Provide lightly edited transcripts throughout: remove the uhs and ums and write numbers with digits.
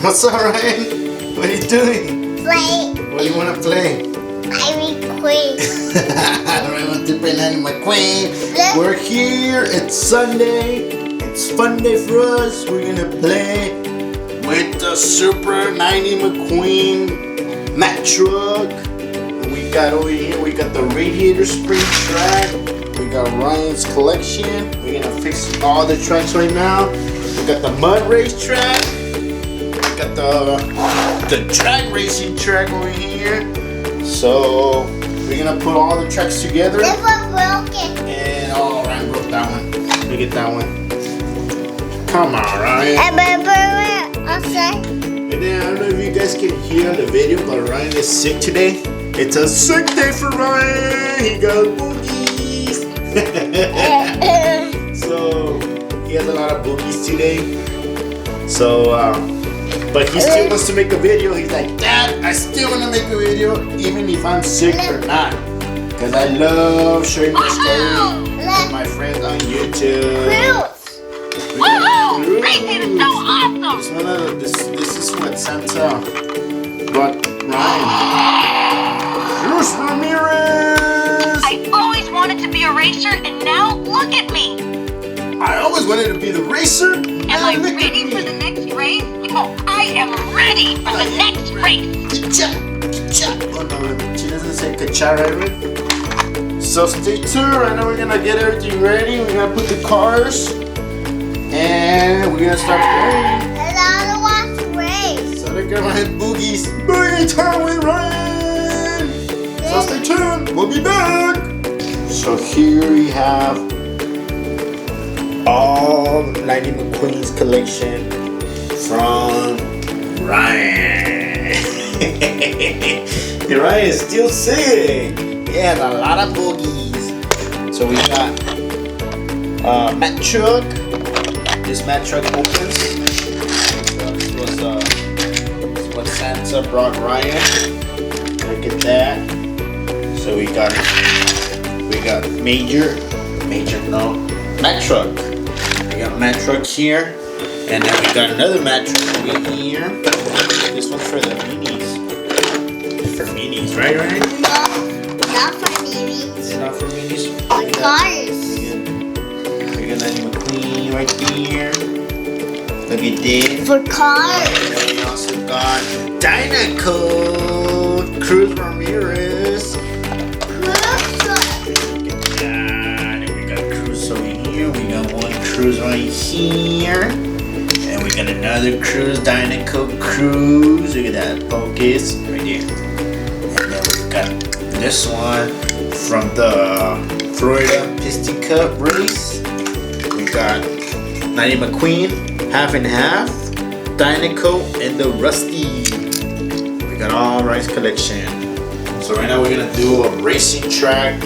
What's up, Ryan? What are you doing? Play. What do you want to play? I'm Mcqueen. I want to play Mcqueen. We're here. It's Sunday. It's Funday for us. We're gonna play with the Super 90 Mcqueen Mack truck. And we got over here. We got the Radiator spring track. We got Ryan's collection. We're gonna fix all the tracks right now. We got the mud race track. We got the drag racing track over here. So we're gonna put all the tracks together. This one broken. And Ryan broke that one. Look at that one. Come on, Ryan. And my outside. And then I don't know if you guys can hear on the video, but Ryan is sick today. It's a sick day for Ryan. He got boogies. So he has a lot of boogies today. So but he still wants to make a video. He's like, Dad, I still want to make a video, even if I'm sick or not. Because I love showing my story to my friends on YouTube. Woohoo! Racing is so awesome! This is what Santa brought Ryan. Cruz Ramirez! I always wanted to be a racer, and now look at me! I always wanted to be the racer. Am I ready for the next race? Oh, I am ready for the next race! Ka-cha. Oh no, she doesn't say ka-cha, right? So stay tuned. Right now we're gonna get everything ready. We're gonna put the cars. And we're gonna start playing. And I don't want to race. So they're gonna hit boogies. Boogie time with Ryan. So stay tuned. We'll be back. So here we have all 90 Mcqueen's collection from Ryan. Ryan is still sick. He has a lot of boogies. So we got Mack truck. This Mack truck opens. This was what Santa brought Ryan. Look at that. So we got Mack truck. We got Mack truck here, and then we got another Mack truck over here. This one's for the minis. For minis, right, Ryan? No, not for babies. It's not for minis. For cars. We got 90 Mcqueen right here. Look at this. For cars. And we also got Dynaco Cruz Ramirez. And we got Cruz over here. We got one Cruz right here. And we got another Cruz, Dynaco Cruz. Look at that focus right there. And then we got this one from the Florida Piston Cup race. We got 90 Mcqueen, half and half, Dynaco, and the Rusty. We got all Rice collection. So right now we're gonna do a racing track.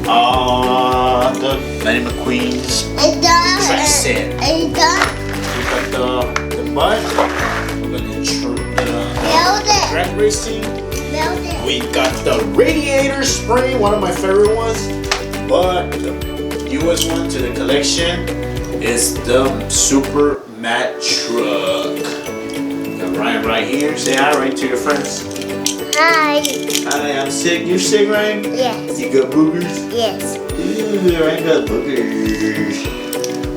All the 90 Mcqueen's track set. We got the mud. We got the track racing. We got the Radiator spray, one of my favorite ones. But the newest one to the collection is the Super Mack truck. Got Ryan right here. Say hi, Ryan, to your friends. Hi. Hi, I'm sick. You're sick, Ryan? Yes. You got boogers? Yes. Ooh, Ryan got boogers.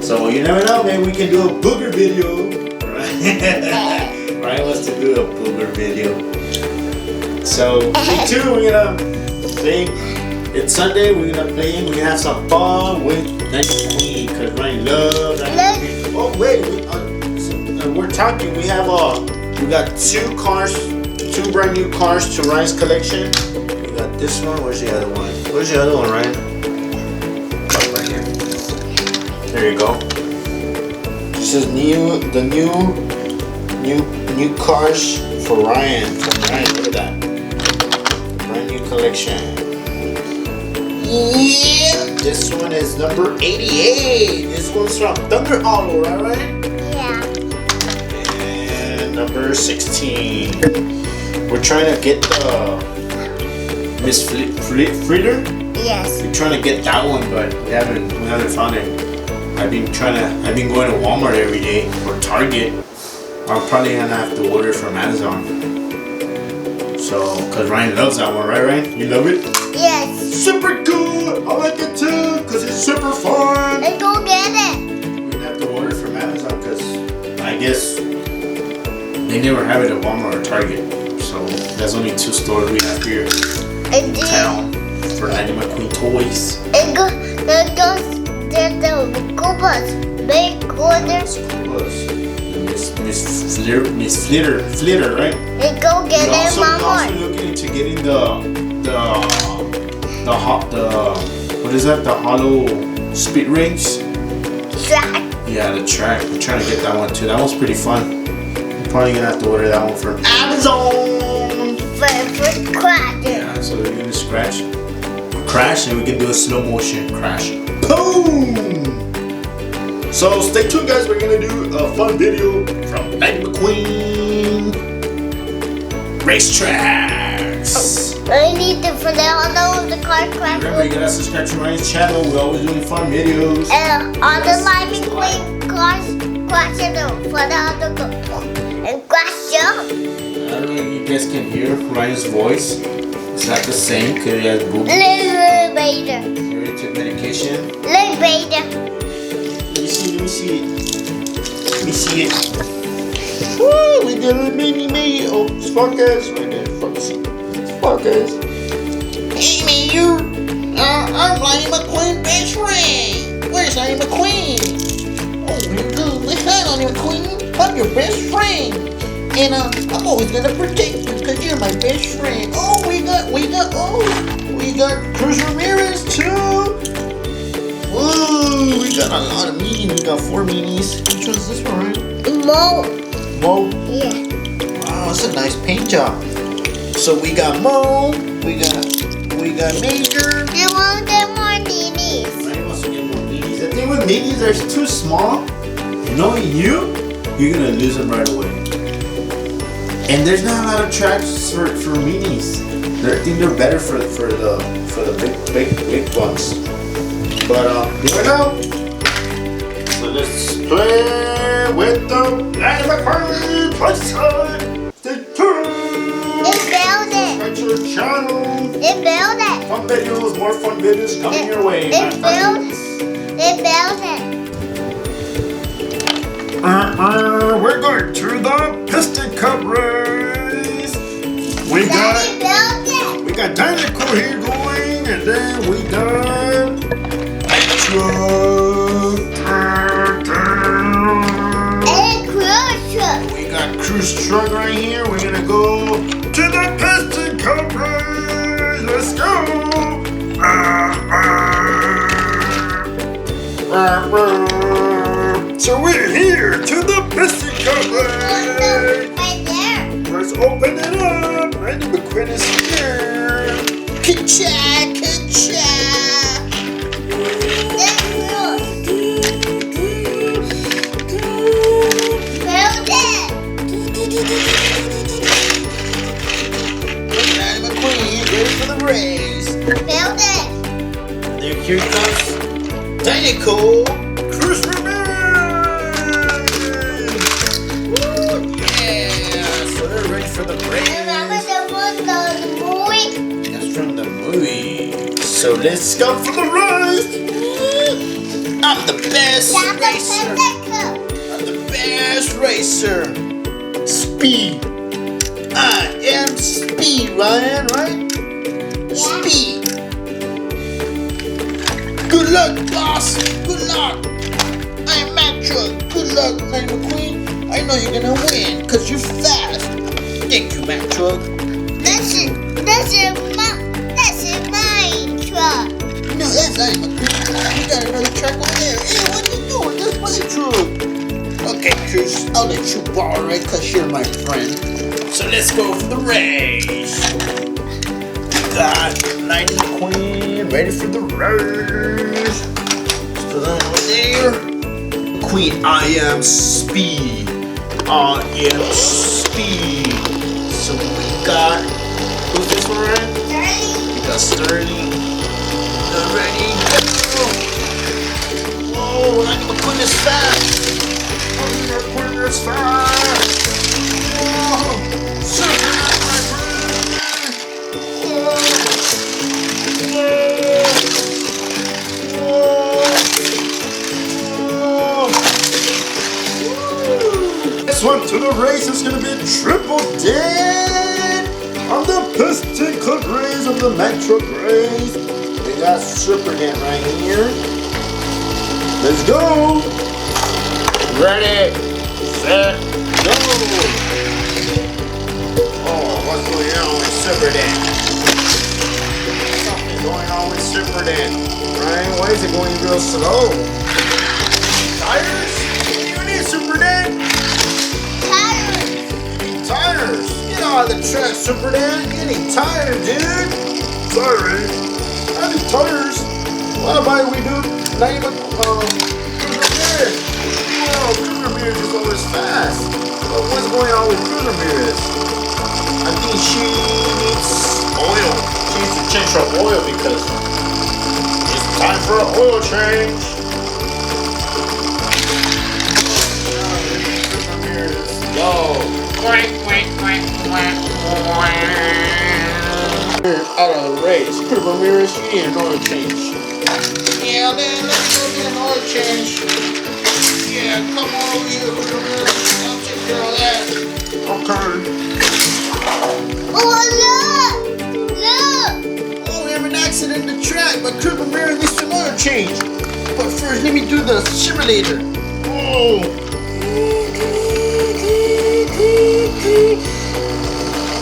So you never know, maybe we can do a booger video. Ryan wants to do a booger video. So stay tuned. We're gonna play. It's Sunday. We're gonna play. We're gonna have some fun with 90 Mcqueen because Ryan loves 90 Mcqueen. Oh wait, we're talking. We have we got two cars. Two brand new cars to Ryan's collection. We got this one. Where's the other one? Where's the other one, Ryan? Oh, right here. There you go. This is the new cars for Ryan. From Ryan, look at that. Brand new collection. Yeah. This one is number 88. This one's from Thunder Hollow, right, Ryan? Yeah. And number 16. We're trying to get the Miss Fritter. Yes. We're trying to get that one, but we haven't found it. I've been going to Walmart every day or Target, I'm probably gonna have to order it from Amazon. So, cause Ryan loves that one, right, Ryan? You love it? Yes. Super good. I like it too, cause it's super fun. Let's go get it. We're gonna have to order it from Amazon, cause I guess they never have it at Walmart or Target. So there's only 2 stores we have here in town for Lightning McQueen toys. It goes. There's the Koopas. Big corners. Miss Flitter, right? And go get it, We're Mama. also looking into getting the what is that? The Hallow speed rings. Track. Yeah, the track. We're trying to get that one too. That one's pretty fun. I'm probably gonna have to order that one from Amazon. For cracking. Yeah, so we're gonna crash, and we can do a slow motion crash. Boom! So stay tuned, guys. We're gonna do a fun video from Lightning McQueen racetracks. I need to put it on the car crack. Remember, you gotta subscribe to Ryan's channel. We're always doing fun videos. And on the Lightning McQueen cars, crash it up. Put it on the and crash up. I don't know if you guys can hear Ryan's voice. It's not the same because he has boobies. Little Vader. He took medication. Little Vader. Let me see it. Woo, we got a mini. Oh, Sparkers right there. Sparkers. Hey man, I'm Lightning McQueen best friend. Where's Lightning McQueen? Oh, good. Hi, Lightning McQueen. I'm your best friend. And I'm always gonna protect you because you're my best friend. Oh, we got Cruz Ramirez too. Woo, we got a lot of minis. We got 4 minis. Which one's this one, right? Mo. Yeah. Wow, it's a nice paint job. So we got Mo. We got Major. I want to get more minis. Ryan wants to get more minis. The thing with minis, they're too small. And knowing you're gonna lose them right away. And there's not a lot of tracks for minis. I think they're better for the big ones. But here we go. So let's play with the Lightning McQueen Playset. Stay tuned. It built it. Subscribe to the channel. It built it. Fun videos, more fun videos coming your way. It built it. We're going to the Piston Cup race. We got Dynamical here going, and then we got we got Cruise Truck right here. We're gonna go to the Piston Cup race. Let's go. So we're here to the Piston Cup race. Right there. Let's open it up. Lightning McQueen is here. Ka-cha. Lightning McQueen, ready for the race. Build it. There, here comes Dynamical Cruz Ramirez. Woo, yeah. So they're ready for the race. Remember the movie? That's from the movie. So let's go for the race. I'm the best racer. I'm the best racer. Speed. I am Speed, Ryan, right? Speed. Good luck, boss. Good luck. I'm Matt Truck. Good luck, Lightning McQueen. I know you're gonna win, cause you're fast. Thank you, Matt Truck. That's my truck. No, that's Lightning McQueen. We got another truck over there. Hey, what are you doing? That's my truck. Okay, Cruz, I'll let you borrow it, cause you're my friend. So let's go for the race. We got Lightning McQueen ready for the race. So then over there, Queen, I am Speed. I am Speed. So we got, who's this one, right? Dirty. We got Sterling. Ready, go. Whoa, Lightning McQueen is fast. McQueen is fast. Whoa. Super McQueen. This one to the race is going to be a triple dead on the piston club race of the Metro race. We got Super Dan right here. Let's go. Ready, set, go. Oh, what's going on with Super Dan? Something's going on with Super Dan. Right? Why is it going real slow? Tires? You need Super Dan? Tires! Get out of the track, Super Dan! You need tires, dude! Sorry. I need tires. What about we do? Not even, Ramirez. Whoa, Ramirez is always fast. Well, what's going on with Ramirez? I think she needs oil. She needs to change her oil because it's time for an oil change. Ramirez, go! Out of the race. Ramirez, you need an oil change. Yeah, then let's go get an oil change. Yeah, come on over here, Ramirez. I'll take care of that. Okay. Oh, look! Look! Oh, we have an accident in the track, but Ramirez needs an oil change. But first, let me do the simulator. Oh.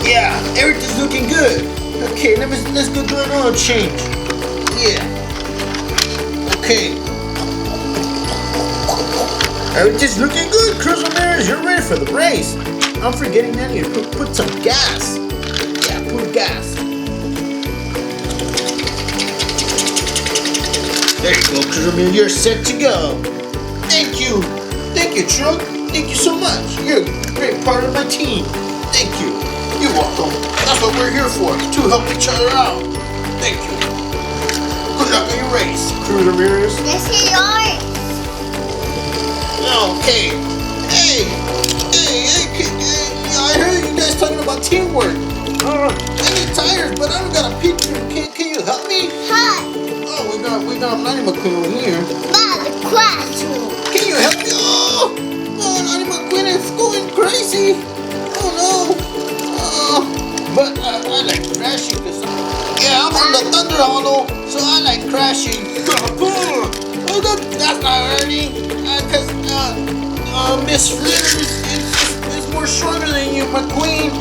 Yeah, everything's looking good. Okay, let's go do an oil change. Yeah. Okay. Everything's looking good, Cruz Ramirez. You're ready for the race. I'm forgetting that you put some gas. Yeah, put gas. There you go, Cruz Ramirez. You're set to go. Thank you. Thank you, truck. Thank you so much. You're a great part of my team. Thank you. You're welcome. That's what we're here for, to help each other out. Thank you. Good luck on your race, Cruz Ramirez. This is yours. Okay. Hey, I heard you guys talking about teamwork. I need tires, but I don't got a picture. Can you help me? Hi. Oh, we got Nani McQueen over here. By the classroom. Can you help me? Oh, Nani McQueen is going crazy. Oh no. But I like crashing because I'm on the Thunder Hollow, so I like crashing. Oh, that's not hurting. Because Miss Flitters is more stronger than you, McQueen.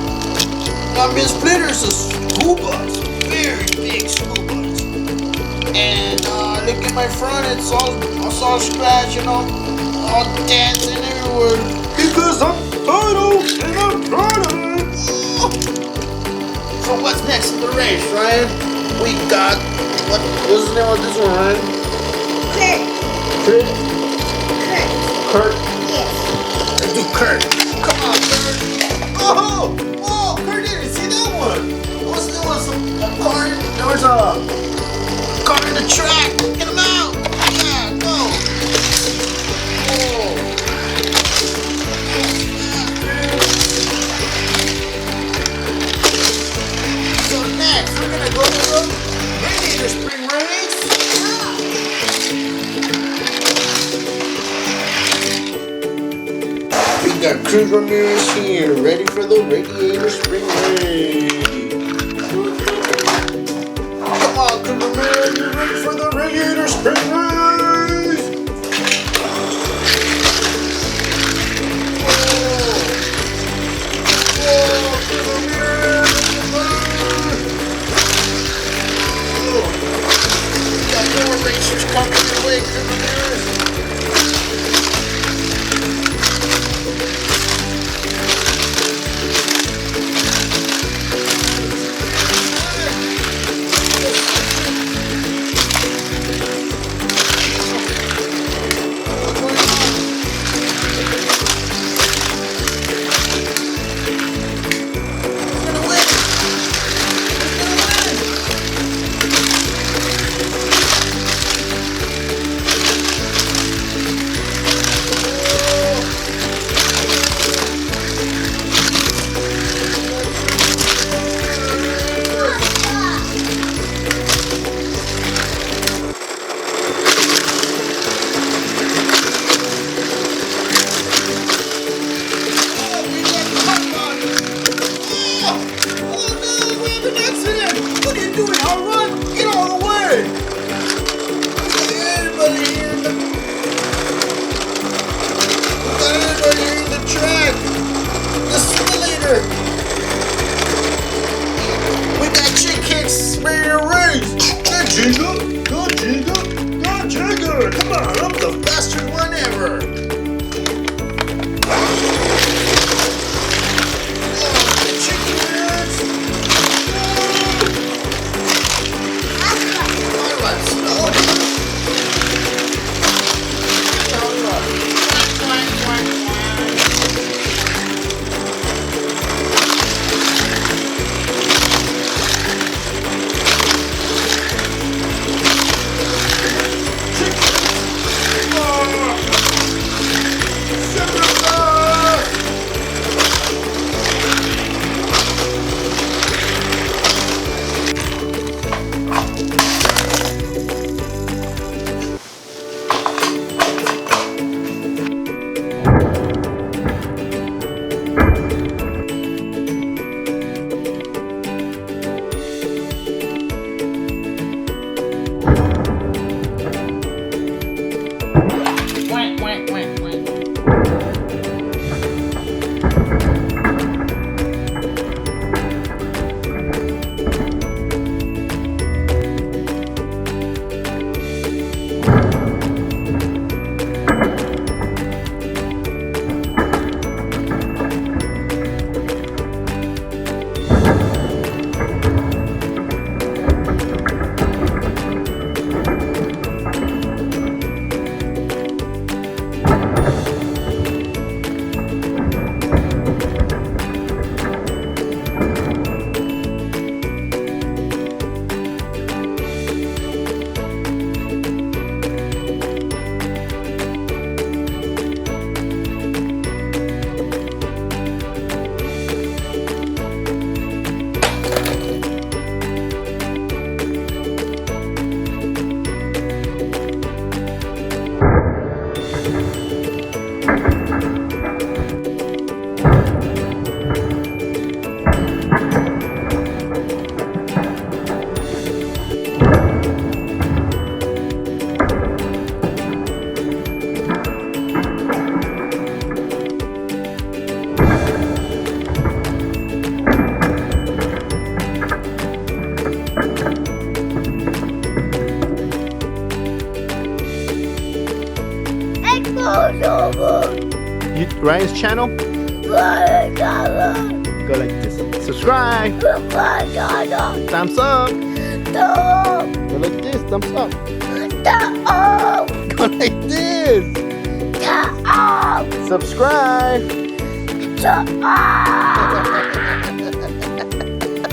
Miss Flitters is a school bus, very big school bus. And look at my front, it's all scratched, all dancing everywhere. Because I'm title and I'm proud of it. So what's next in the race, Ryan? We got, what's the name of this one, Ryan? Kurt. Kurt? Yes. Let's do Kurt. Come on, Kurt. Oh, Kurt didn't see that one. There was a car in the track. Get him out. Yeah, go. Oh. So next, we're gonna go to the Radiator Spring Race. We got Cruz Ramirez here, ready for the Radiator Spring Race. Come on, Cruz Ramirez, you ready for the Radiator Spring Race? Whoa, Cruz Ramirez, got more racers coming your way, Cruz Ramirez. Ryan's channel? Go like this. Subscribe. Thumbs up. Go like this. Thumbs up. Go like this. Subscribe.